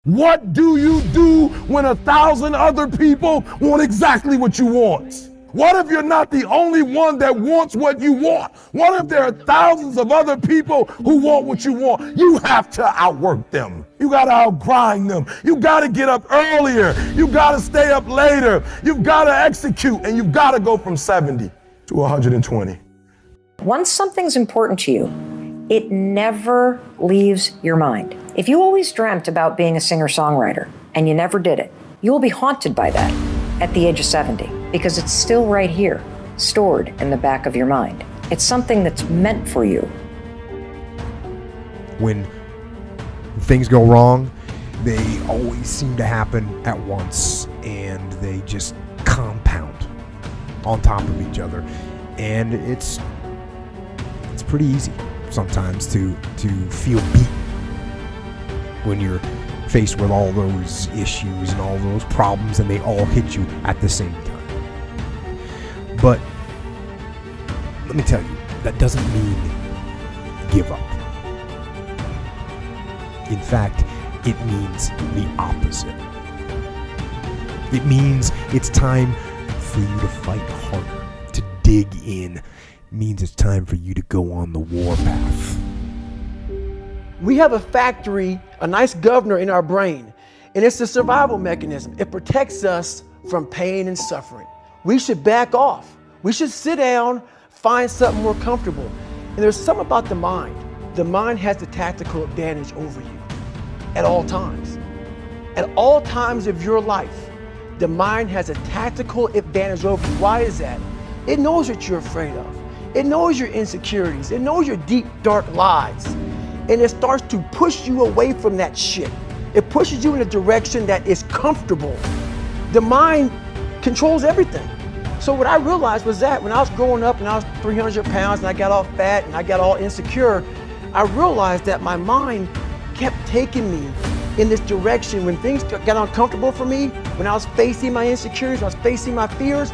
What do you do when 1,000 other people want exactly what you want? What if you're not the only one that wants what you want? What if there are thousands of other people who want what you want? You have to outwork them. You got to outgrind them. You got to get up earlier. You got to stay up later. You've got to execute, and you've got to go from 70 to 120. Once something's important to you, it never leaves your mind. If you always dreamt about being a singer-songwriter and you never did it, you will be haunted by that at the age of 70 because it's still right here, stored in the back of your mind. It's something that's meant for you. When things go wrong, they always seem to happen at once, and they just compound on top of each other. And it's pretty easy sometimes to feel beat when you're faced with all those issues and all those problems, and they all hit you at the same time. But let me tell you, that doesn't mean give up. In fact, it means the opposite. It means it's time for you to fight harder, to dig in. It means it's time for you to go on the warpath. We have a factory, a nice governor in our brain, and it's a survival mechanism. It protects us from pain and suffering. We should back off. We should sit down, find something more comfortable. And there's something about the mind. The mind has the tactical advantage over you at all times. At all times of your life, the mind has a tactical advantage over you. Why is that? It knows what you're afraid of. It knows your insecurities. It knows your deep, dark lies. And it starts to push you away from that shit. It pushes you in a direction that is comfortable. The mind controls everything. So what I realized was that when I was growing up and I was 300 pounds and I got all fat and I got all insecure, I realized that my mind kept taking me in this direction. When things got uncomfortable for me, when I was facing my insecurities, when I was facing my fears,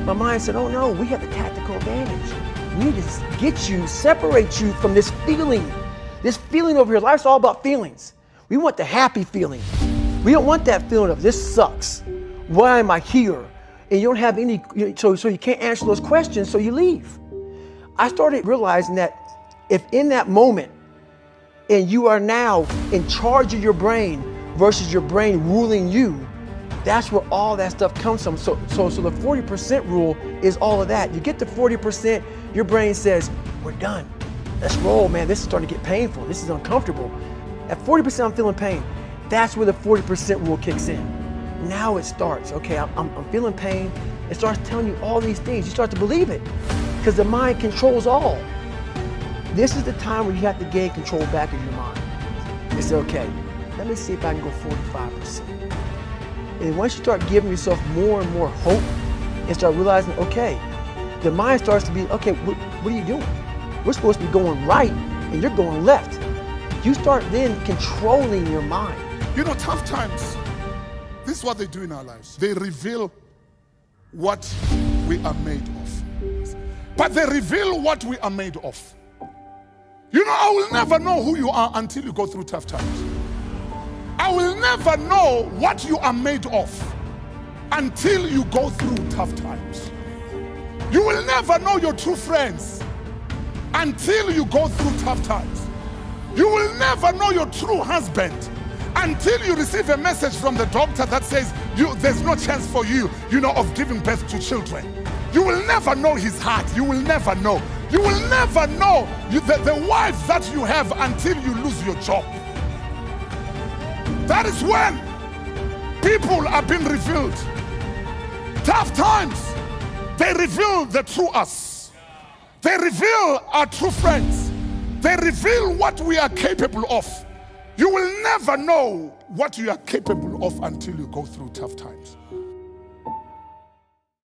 my mind said, oh no, we have a tactical advantage. We need to get you, separate you from this feeling over here. Life's all about feelings. We want the happy feeling. We don't want that feeling of this sucks. Why am I here? And you don't have any, so you can't answer those questions, so you leave. I started realizing that if in that moment, and you are now in charge of your brain versus your brain ruling you, that's where all that stuff comes from. So the 40% rule is all of that. You get to 40%, your brain says, we're done. Let's roll, man. This is starting to get painful. This is uncomfortable. At 40%, I'm feeling pain. That's where the 40% rule kicks in. Now it starts. Okay, I'm feeling pain. It starts telling you all these things. You start to believe it because the mind controls all. This is the time where you have to gain control back of your mind. You say, okay, let me see if I can go 45%. And once you start giving yourself more and more hope and start realizing, okay, the mind starts to be, okay, what are you doing? We're supposed to be going right and you're going left. You start then controlling your mind. You know, tough times, this is what they do in our lives. They reveal what we are made of. But they reveal what we are made of. You know, I will never know who you are until you go through tough times. I will never know what you are made of until you go through tough times. You will never know your true friends until you go through tough times. You will never know your true husband until you receive a message from the doctor that says there's no chance for you, of giving birth to children. You will never know his heart. You will never know. You will never know the wife that you have until you lose your job. That is when people are being revealed. Tough times, they reveal the true us. They reveal our true friends. They reveal what we are capable of. You will never know what you are capable of until you go through tough times.